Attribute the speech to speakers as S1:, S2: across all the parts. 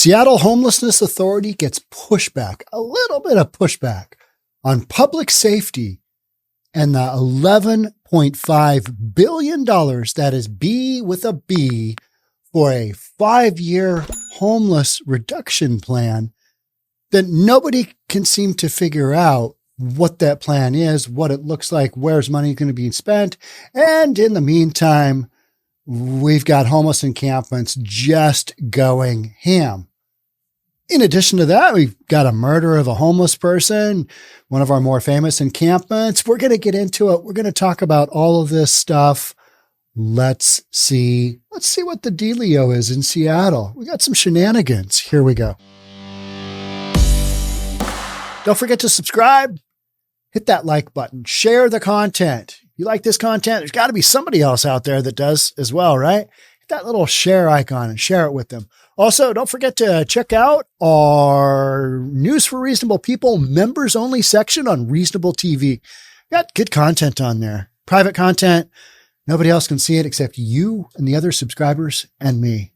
S1: Seattle Homelessness Authority gets pushback, a little bit of pushback on public safety and the $11.5 billion, that is B with a B, for a 5-year homeless reduction plan that nobody can seem to figure out what that plan is, what it looks like, where's money going to be spent. And in the meantime, we've got homeless encampments just going ham. In addition to that, we've got a murder of a homeless person, one of our more famous encampments. We're going to get into it. We're going to talk about all of this stuff. Let's see what the dealio is in Seattle. We got some shenanigans. Here we go. Don't forget to subscribe. Hit that like button. Share the content. You like this content? There's got to be somebody else out there that does as well, right? Hit that little share icon and share it with them. Also, don't forget to check out our News for Reasonable People members only section on Reasonable TV. Got good content on there. Private content. Nobody else can see it except you and the other subscribers and me.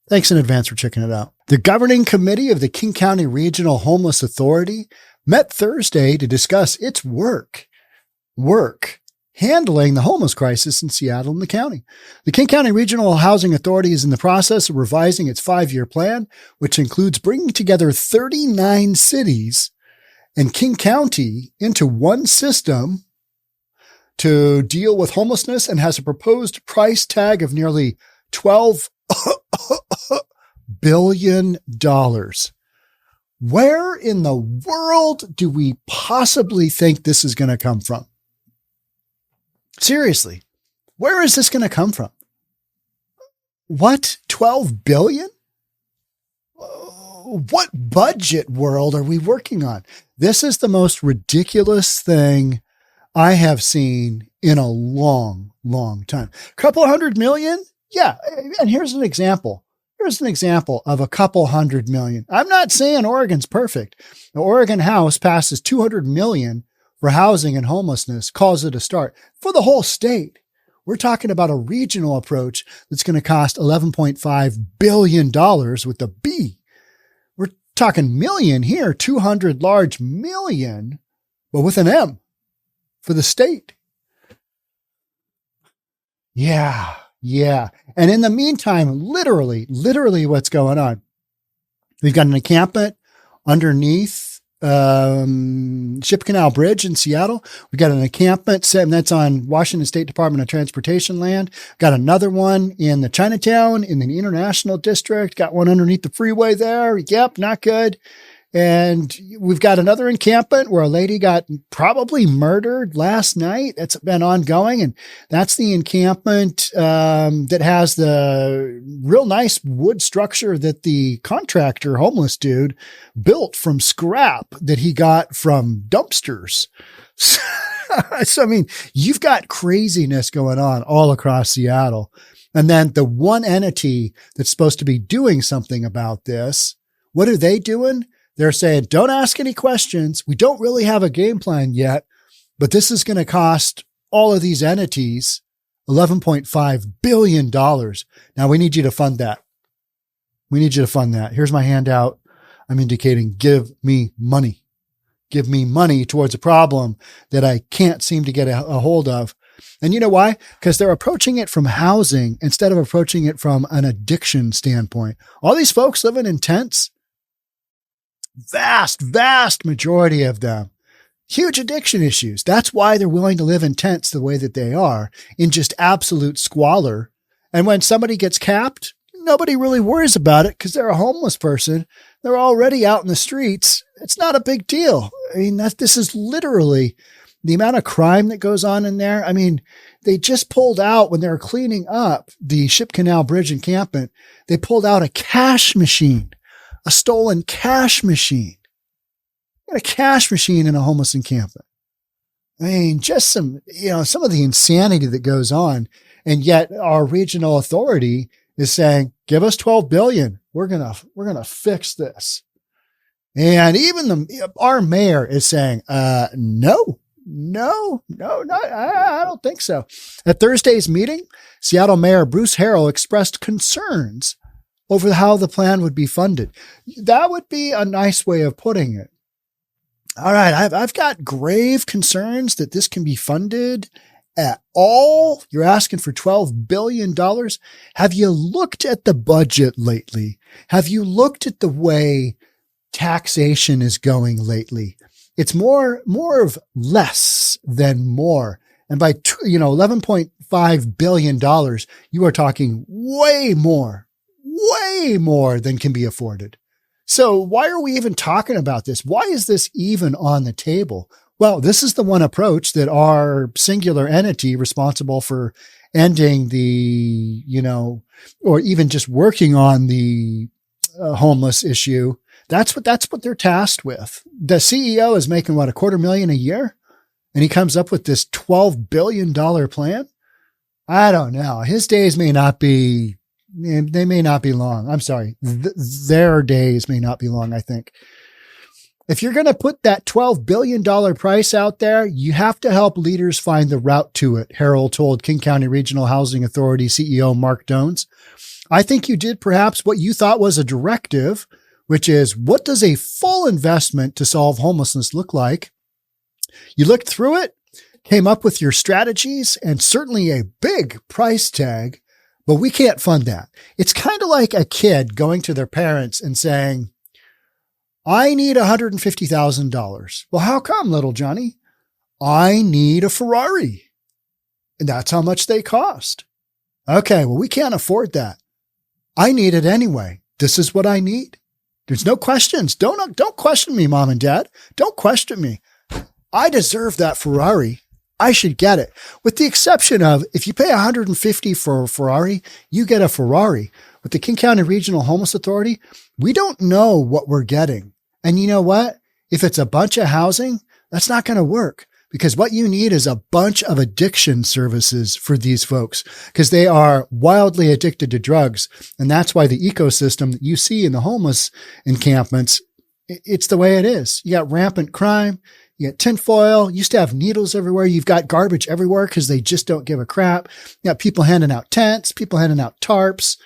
S1: Thanks in advance for checking it out. The governing committee of the King County Regional Homeless Authority met Thursday to discuss its work handling the homeless crisis in Seattle and the county. The King County Regional Housing Authority is in the process of revising its 5-year plan, which includes bringing together 39 cities and King County into one system to deal with homelessness, and has a proposed price tag of nearly $12 billion. Where in the world do we possibly think this is going to come from? Seriously, where is this going to come from? What? 12 billion? What budget world are we working on? This is the most ridiculous thing I have seen in a long, long time. A couple $100 million? Yeah. And here's an example. Here's an example of a couple $100 million. I'm not saying Oregon's perfect. The Oregon House passes $200 million for housing and homelessness, calls it a start for the whole state. We're talking about a regional approach that's going to cost $11.5 billion with a B. We're talking million here, 200 large million, but with an M for the state. Yeah. And in the meantime, literally what's going on? We've got an encampment underneath Ship Canal Bridge in Seattle. We got an encampment, and that's on Washington State Department of Transportation land. Got another one in the Chinatown in the International District. Got one underneath the freeway there. Yep, not good. And we've got another encampment where a lady got probably murdered last night. That's been ongoing. And that's the encampment that has the real nice wood structure that the contractor, homeless dude, built from scrap that he got from dumpsters. So, I mean, you've got craziness going on all across Seattle. And then the one entity that's supposed to be doing something about this, what are they doing? They're saying, don't ask any questions. We don't really have a game plan yet, but this is going to cost all of these entities $11.5 billion. Now we need you to fund that. Here's my handout. I'm indicating, give me money. Give me money towards a problem that I can't seem to get a hold of. And you know why? Because they're approaching it from housing instead of approaching it from an addiction standpoint. All these folks living in tents, vast majority of them, huge addiction issues. That's why they're willing to live in tents the way that they are, in just absolute squalor. And when somebody gets capped, nobody really worries about it because they're a homeless person. They're already out in the streets. It's not a big deal. I mean, this is literally the amount of crime that goes on in there. I mean, they just pulled out, when they were cleaning up the Ship Canal Bridge encampment, they pulled out a cash machine. A stolen cash machine. A cash machine in a homeless encampment. I mean, just some of the insanity that goes on. And yet our regional authority is saying, give us $12 billion. We're going to fix this. And even our mayor is saying, no, I don't think so. At Thursday's meeting, Seattle Mayor Bruce Harrell expressed concerns over how the plan would be funded. That would be a nice way of putting it. All right, I've got grave concerns that this can be funded at all. You're asking for $12 billion. Have you looked at the budget lately? Have you looked at the way taxation is going lately? It's more of less than more. And by, $11.5 billion, you are talking way more than can be afforded. So why are we even talking about this? Why is this even on the table? Well, this is the one approach that our singular entity responsible for ending the, or even just working on the homeless issue. That's what they're tasked with. The CEO is making $250,000 a year, and he comes up with this $12 billion plan. I don't know. His days may not be. They may not be long. I'm sorry. Their days may not be long, I think. If you're going to put that $12 billion price out there, you have to help leaders find the route to it, Harrell told King County Regional Housing Authority CEO Marc Dones. I think you did perhaps what you thought was a directive, which is, what does a full investment to solve homelessness look like? You looked through it, came up with your strategies, and certainly a big price tag. But we can't fund that. It's kind of like a kid going to their parents and saying, I need $150,000. Well, how come, little Johnny? I need a Ferrari. And that's how much they cost. Okay, well, we can't afford that. I need it anyway. This is what I need. There's no questions. Don't question me, mom and dad. Don't question me. I deserve that Ferrari. I should get it. With the exception of, if you pay $150 for a Ferrari, you get a Ferrari. With the King County Regional Homeless Authority, we don't know what we're getting. And you know what? If it's a bunch of housing, that's not going to work, because what you need is a bunch of addiction services for these folks, because they are wildly addicted to drugs. And that's why the ecosystem that you see in the homeless encampments, it's the way it is. You got rampant crime. You got tinfoil. You used to have needles everywhere. You've got garbage everywhere because they just don't give a crap. You got people handing out tents, people handing out tarps.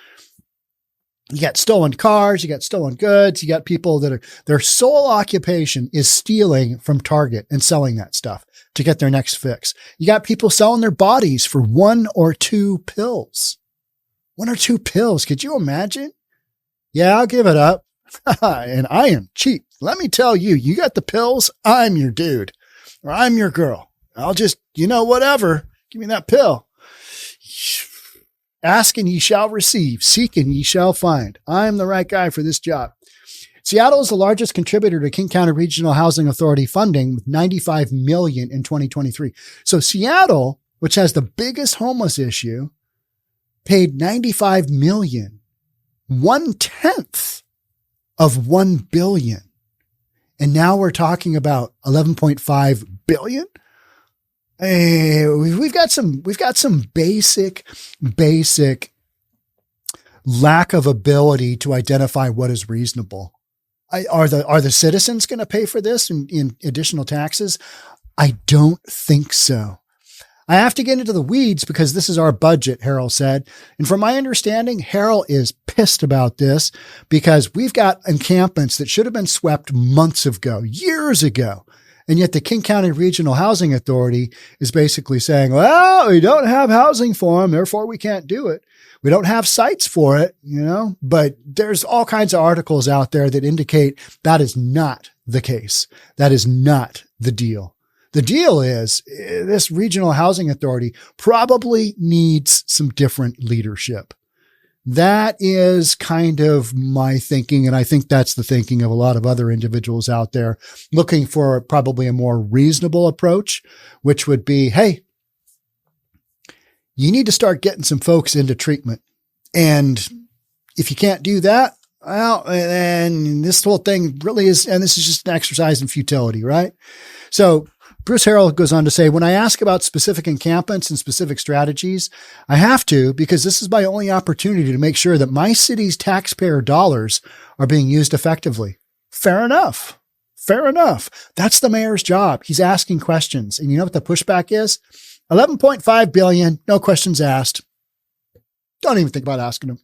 S1: You got stolen cars. You got stolen goods. You got people that their sole occupation is stealing from Target and selling that stuff to get their next fix. You got people selling their bodies for 1 or 2 pills. 1 or 2 pills. Could you imagine? Yeah, I'll give it up. And I am cheap. Let me tell you, you got the pills, I'm your dude, or I'm your girl. I'll just, whatever. Give me that pill. Ask and ye shall receive. Seek and ye shall find. I'm the right guy for this job. Seattle is the largest contributor to King County Regional Housing Authority funding with $95 million in 2023. So Seattle, which has the biggest homeless issue, paid $95 million, 1/10 of $1 billion. And now we're talking about $11.5 billion. Hey, we've got some basic lack of ability to identify what is reasonable. Are the citizens going to pay for this in additional taxes? I don't think so. I have to get into the weeds because this is our budget, Harrell said. And from my understanding, Harrell is pissed about this because we've got encampments that should have been swept months ago, years ago. And yet the King County Regional Housing Authority is basically saying, well, we don't have housing for them, therefore we can't do it. We don't have sites for it, but there's all kinds of articles out there that indicate that is not the case. That is not the deal. The deal is this regional housing authority probably needs some different leadership. That is kind of my thinking. And I think that's the thinking of a lot of other individuals out there looking for probably a more reasonable approach, which would be, hey, you need to start getting some folks into treatment. And if you can't do that, well, and this whole thing really is, and this is just an exercise in futility, right? So Bruce Harrell goes on to say, when I ask about specific encampments and specific strategies, I have to, because this is my only opportunity to make sure that my city's taxpayer dollars are being used effectively. Fair enough. Fair enough. That's the mayor's job. He's asking questions. And you know what the pushback is? $11.5 billion, no questions asked. Don't even think about asking them.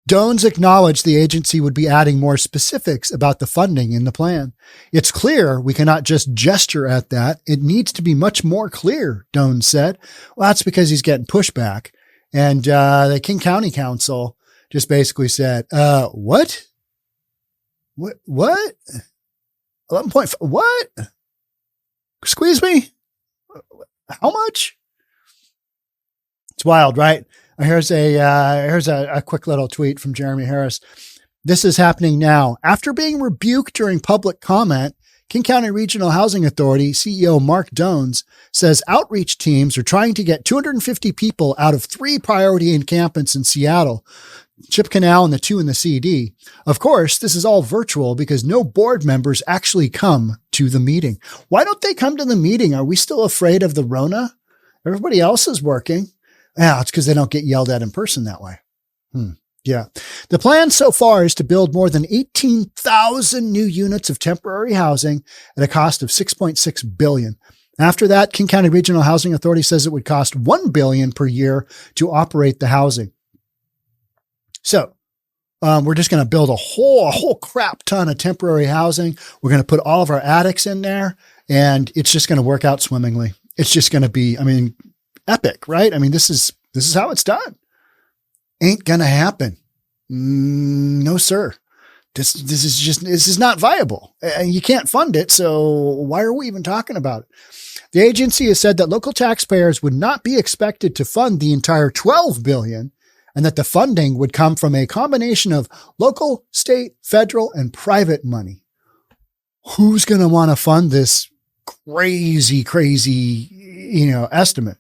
S1: Dones acknowledged the agency would be adding more specifics about the funding in the plan. It's clear we cannot just gesture at that. It needs to be much more clear, Dones said. Well, that's because he's getting pushback. And the King County Council just basically said, what? What? 11.5, what? Squeeze me? How much? It's wild, right? Here's a quick little tweet from Jeremy Harris. This is happening now. After being rebuked during public comment, King County Regional Housing Authority CEO Marc Dones says outreach teams are trying to get 250 people out of 3 priority encampments in Seattle, Chip Canal and the 2 in the CD. Of course, this is all virtual because no board members actually come to the meeting. Why don't they come to the meeting? Are we still afraid of the Rona? Everybody else is working. Yeah, it's because they don't get yelled at in person that way. Yeah. The plan so far is to build more than 18,000 new units of temporary housing at a cost of $6.6 billion. After that, King County Regional Housing Authority says it would cost $1 billion per year to operate the housing. So we're just going to build a whole crap ton of temporary housing. We're going to put all of our attics in there, and it's just going to work out swimmingly. It's just going to be, epic, right? This is how it's done. Ain't gonna happen. No, sir. This is not viable. You can't fund it. So why are we even talking about it? The agency has said that local taxpayers would not be expected to fund the entire $12 billion, and that the funding would come from a combination of local, state, federal, and private money. Who's going to want to fund this crazy, estimate?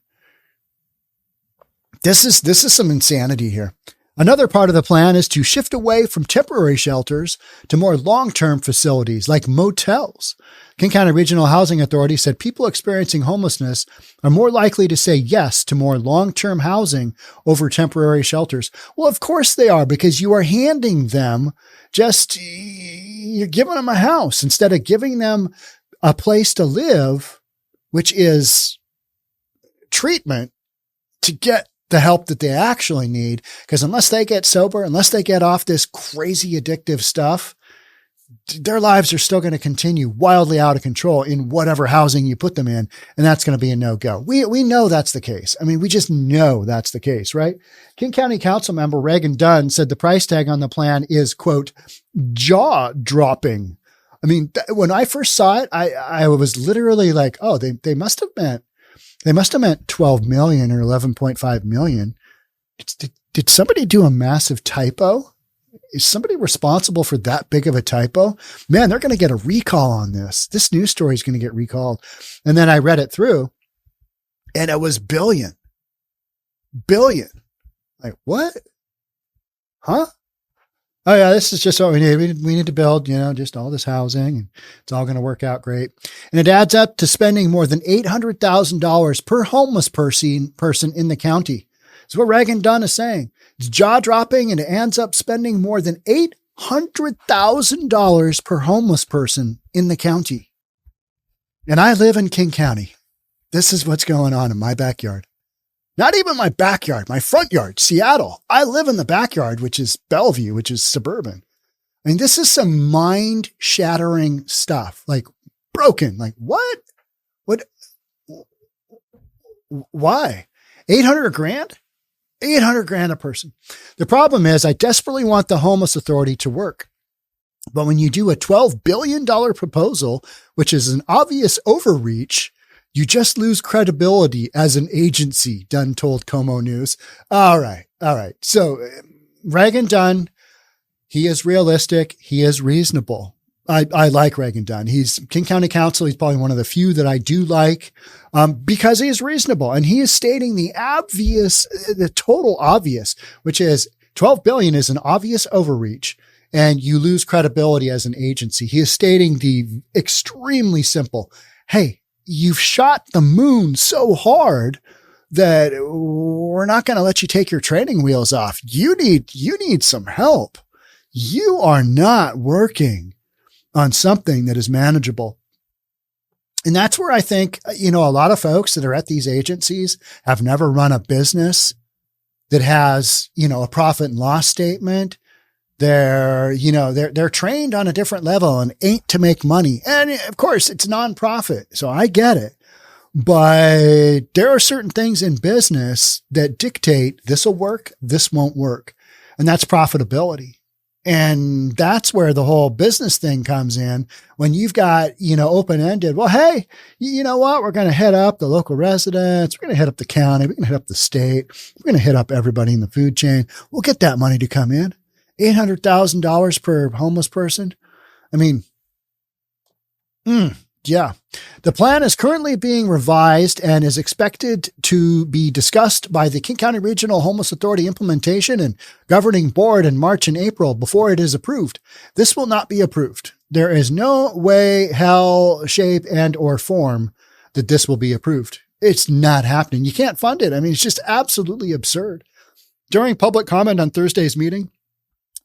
S1: This is some insanity here. Another part of the plan is to shift away from temporary shelters to more long-term facilities like motels. King County Regional Housing Authority said people experiencing homelessness are more likely to say yes to more long-term housing over temporary shelters. Well, of course they are, because you are handing them you're giving them a house instead of giving them a place to live, which is treatment to get the help that they actually need. Because unless they get sober, unless they get off this crazy addictive stuff, their lives are still going to continue wildly out of control in whatever housing you put them in. And that's going to be a no-go. We know that's the case. We just know that's the case, right? King County Council member Reagan Dunn said the price tag on the plan is, quote, jaw-dropping. When I first saw it, I was literally like, oh, they must have meant 12 million or 11.5 million. Did somebody do a massive typo? Is somebody responsible for that big of a typo? Man, they're going to get a recall on this. This news story is going to get recalled. And then I read it through and it was billion. Like what? Huh? Oh yeah, this is just what we need. We need to build, just all this housing, and it's all going to work out great. And it adds up to spending more than $800,000 per homeless person in the county. That's what Reagan Dunn is saying. It's jaw-dropping, and it ends up spending more than $800,000 per homeless person in the county. And I live in King County. This is what's going on in my backyard. Not even my backyard, my front yard, Seattle. I live in the backyard, which is Bellevue, which is suburban. This is some mind-shattering stuff. Like broken. Like what? What? Why? 800 grand? 800 grand a person. The problem is I desperately want the Homeless Authority to work. But when you do a $12 billion proposal, which is an obvious overreach, you just lose credibility as an agency, Dunn told Como News. All right. So Reagan Dunn, he is realistic. He is reasonable. I like Reagan Dunn. He's King County Council. He's probably one of the few that I do like because he is reasonable. And he is stating the total obvious, which is 12 billion is an obvious overreach and you lose credibility as an agency. He is stating the extremely simple, hey, you've shot the moon so hard that we're not going to let you take your training wheels off. You need some help. You are not working on something that is manageable. And that's where I think, a lot of folks that are at these agencies have never run a business. that has, a profit and loss statement. They're trained on a different level and ain't to make money. And of course it's nonprofit. So I get it, but there are certain things in business that dictate this will work, this won't work. And that's profitability. And that's where the whole business thing comes in. When you've got, open-ended, well, hey, you know what? We're going to hit up the local residents. We're going to hit up the county. We're going to hit up the state. We're going to hit up everybody in the food chain. We'll get that money to come in. $800,000 per homeless person. I mean, yeah. The plan is currently being revised and is expected to be discussed by the King County Regional Homeless Authority Implementation and Governing Board in March and April before it is approved. This will not be approved. There is no way, hell, shape, and or form that this will be approved. It's not happening. You can't fund it. I mean, it's just absolutely absurd. During public comment on Thursday's meeting,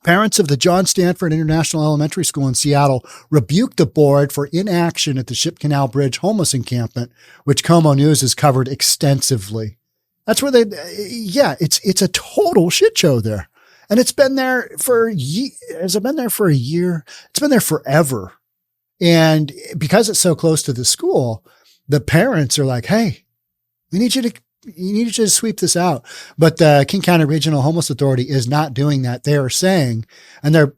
S1: parents of the John Stanford International Elementary School in Seattle rebuked the board for inaction at the Ship Canal Bridge homeless encampment, which Como News has covered extensively. That's where it's a total shit show there. And it's been there for has it been there for a year? It's been there forever. And because it's so close to the school, the parents are like, hey, we need you to sweep this out. But the King County Regional Homeless Authority is not doing that. They are saying, and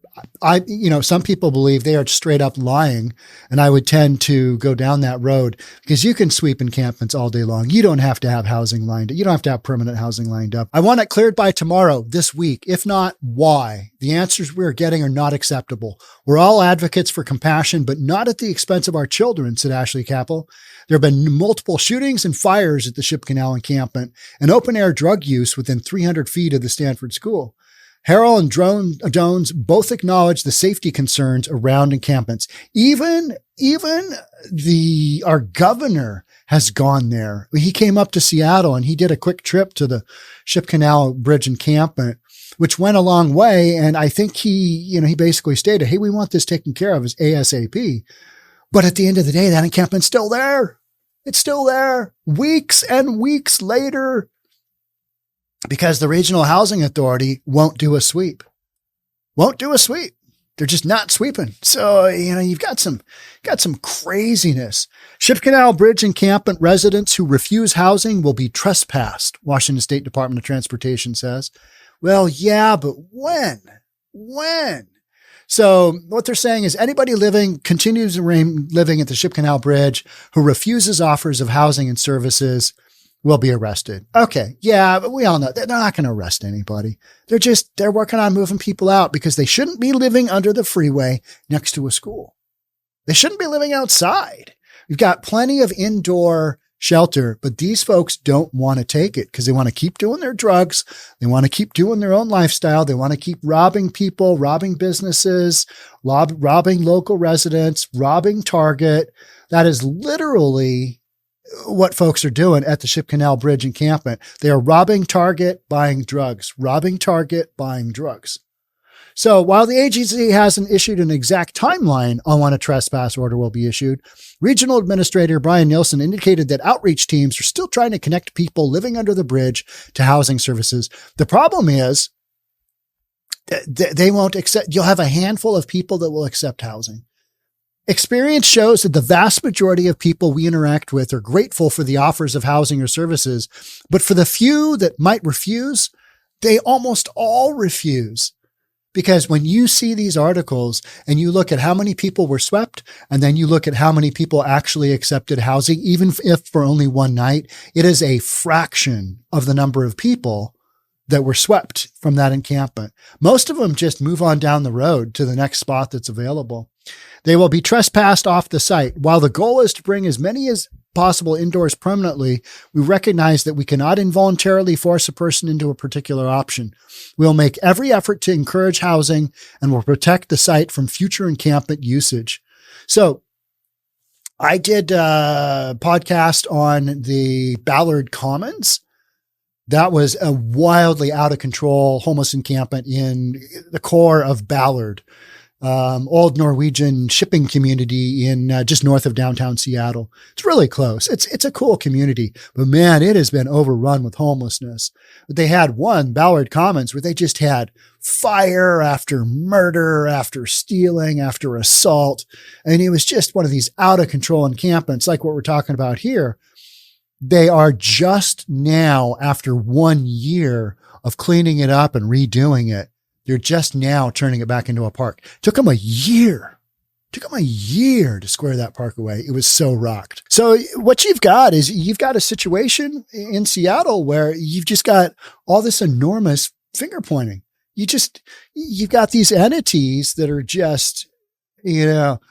S1: some people believe they are straight up lying. And I would tend to go down that road because you can sweep encampments all day long. You don't have to have housing lined up. You don't have to have permanent housing lined up. I want it cleared by tomorrow, this week. If not, why? The answers we're getting are not acceptable. We're all advocates for compassion, but not at the expense of our children, said Ashley Capel. There have been multiple shootings and fires at the Ship Canal encampment and open-air drug use within 300 feet of the Stanford School. Harrell and Dones both acknowledged the safety concerns around encampments. Even our governor has gone there. He came up to Seattle and he did a quick trip to the Ship Canal Bridge encampment, which went a long way. And I think he basically stated, hey, we want this taken care of as ASAP. But at the end of the day, that encampment's still there. It's still there weeks and weeks later because the Regional Housing Authority won't do a sweep. They're just not sweeping. So, you've got some craziness. Ship Canal Bridge encampment residents who refuse housing will be trespassed, Washington State Department of Transportation says. Well, yeah, but when? So what they're saying is anybody continues to remain living at the Ship Canal Bridge who refuses offers of housing and services will be arrested. Okay. Yeah, but we all know they're not going to arrest anybody. They're working on moving people out because they shouldn't be living under the freeway next to a school. They shouldn't be living outside. We've got plenty of indoor shelter, but these folks don't want to take it because they want to keep doing their drugs. They want to keep doing their own lifestyle. They want to keep robbing people, robbing businesses, robbing local residents, robbing Target. That is literally what folks are doing at the Ship Canal Bridge encampment. They are robbing Target, buying drugs, robbing Target, buying drugs. So while the agency hasn't issued an exact timeline on when a trespass order will be issued, Regional Administrator Brian Nielsen indicated that outreach teams are still trying to connect people living under the bridge to housing services. The problem is they won't accept, you'll have a handful of people that will accept housing. Experience shows that the vast majority of people we interact with are grateful for the offers of housing or services, but for the few that might refuse, they almost all refuse. Because when you see these articles and you look at how many people were swept, and then you look at how many people actually accepted housing, even if for only one night, it is a fraction of the number of people that were swept from that encampment. Most of them just move on down the road to the next spot that's available. They will be trespassed off the site. While the goal is to bring as many as possible indoors permanently, we recognize that we cannot involuntarily force a person into a particular option. We'll make every effort to encourage housing and will protect the site from future encampment usage. So I did a podcast on the Ballard Commons. That was a wildly out of control homeless encampment in the core of Ballard. old Norwegian shipping community in just north of downtown Seattle. It's really close. It's a cool community, but man, it has been overrun with homelessness. They had one, Ballard Commons, where they just had fire after murder, after stealing, after assault. And it was just one of these out of control encampments like what we're talking about here. They are just now, after 1 year of cleaning it up and redoing it, they're just now turning it back into a park. Took them a year. Took them a year to square that park away. It was so rocked. So what you've got is you've got a situation in Seattle where you've just got all this enormous finger pointing. You've got these entities that are just, well,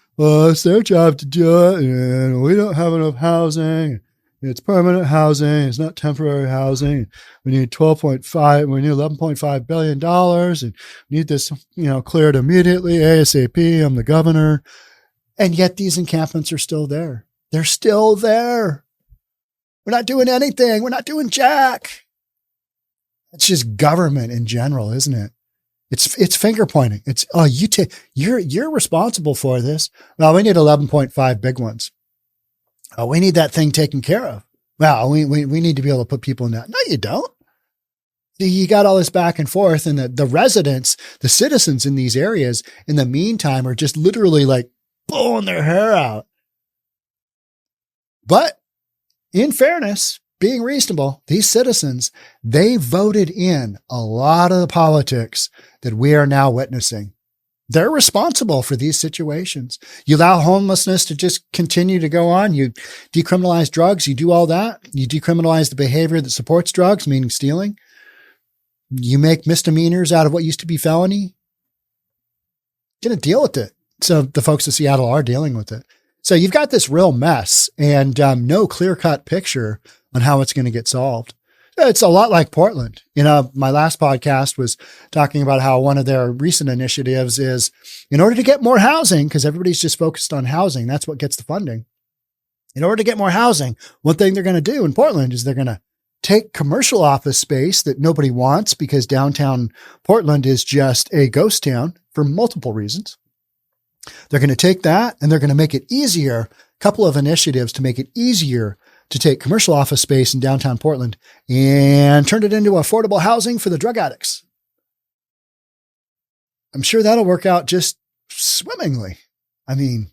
S1: it's their job to do it, and we don't have enough housing. It's permanent housing. It's not temporary housing. We need $11.5 billion, and we need this, cleared immediately, ASAP. I'm the governor. And yet these encampments are still there. They're still there. We're not doing anything. We're not doing jack. It's just government in general, isn't it? It's finger pointing. It's, you're responsible for this. Well, we need 11.5 big ones. Oh, we need that thing taken care of. Well, we need to be able to put people in that. No, you don't. You got all this back and forth, and the residents, the citizens in these areas, in the meantime, are just literally like pulling their hair out. But in fairness, being reasonable, these citizens, they voted in a lot of the politics that we are now witnessing. They're responsible for these situations. You allow homelessness to just continue to go on. You decriminalize drugs. You do all that. You decriminalize the behavior that supports drugs, meaning stealing. You make misdemeanors out of what used to be felony. You're going to deal with it. So the folks of Seattle are dealing with it. So you've got this real mess and no clear-cut picture on how it's going to get solved. It's a lot like Portland. My last podcast was talking about how one of their recent initiatives is, in order to get more housing, because everybody's just focused on housing, that's what gets the funding. In order to get more housing, one thing they're going to do in Portland is they're going to take commercial office space that nobody wants because downtown Portland is just a ghost town for multiple reasons. They're going to take that and they're going to make it easier, a couple of initiatives to make it easier to take commercial office space in downtown Portland and turn it into affordable housing for the drug addicts. I'm sure that'll work out just swimmingly. I mean,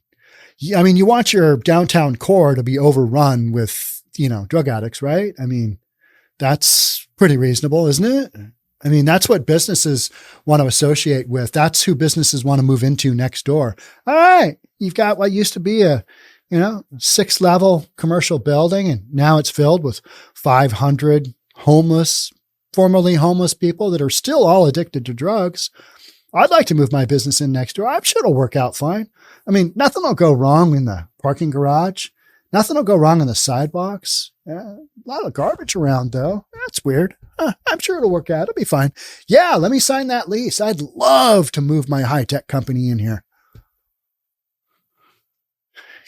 S1: you want your downtown core to be overrun with, drug addicts, right? I mean, that's pretty reasonable, isn't it? I mean, that's what businesses want to associate with. That's who businesses want to move into next door. All right. You've got what used to be a 6-level commercial building, and now it's filled with 500 formerly homeless people that are still all addicted to drugs. I'd like to move my business in next door. I'm sure it'll work out fine. I mean, nothing will go wrong in the parking garage. Nothing will go wrong in the sidewalks. A lot of garbage around, though. That's weird. I'm sure it'll work out. It'll be fine. Yeah, let me sign that lease. I'd love to move my high-tech company in here.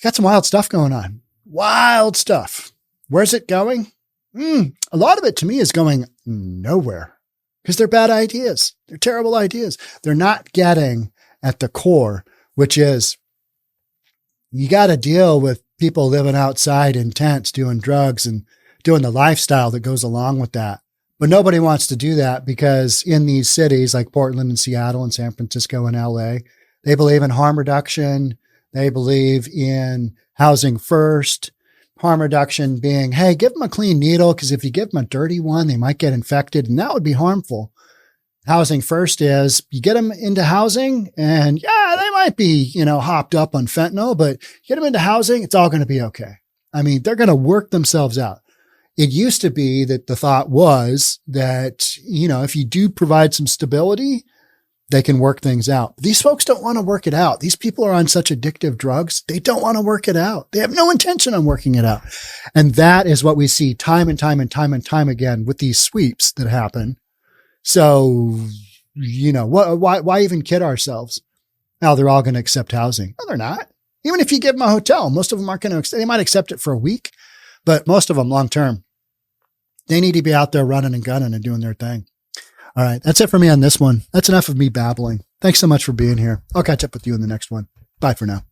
S1: Got some wild stuff going on. Wild stuff. Where's it going? A lot of it to me is going nowhere because they're bad ideas. They're terrible ideas. They're not getting at the core, which is you got to deal with people living outside in tents, doing drugs and doing the lifestyle that goes along with that. But nobody wants to do that because in these cities like Portland and Seattle and San Francisco and LA, they believe in harm reduction. They believe in housing first, harm reduction being, hey, give them a clean needle because if you give them a dirty one, they might get infected and that would be harmful. Housing first is you get them into housing and yeah, they might be, hopped up on fentanyl, but get them into housing, it's all going to be okay. I mean, they're going to work themselves out. It used to be that the thought was that, if you do provide some stability, they can work things out. These folks don't want to work it out. These people are on such addictive drugs. They don't want to work it out. They have no intention on working it out. And that is what we see time and time and time and time again with these sweeps that happen. So, why even kid ourselves? Now they're all going to accept housing. No, they're not. Even if you give them a hotel, most of them aren't going to, they might accept it for a week, but most of them long-term, they need to be out there running and gunning and doing their thing. All right. That's it for me on this one. That's enough of me babbling. Thanks so much for being here. I'll catch up with you in the next one. Bye for now.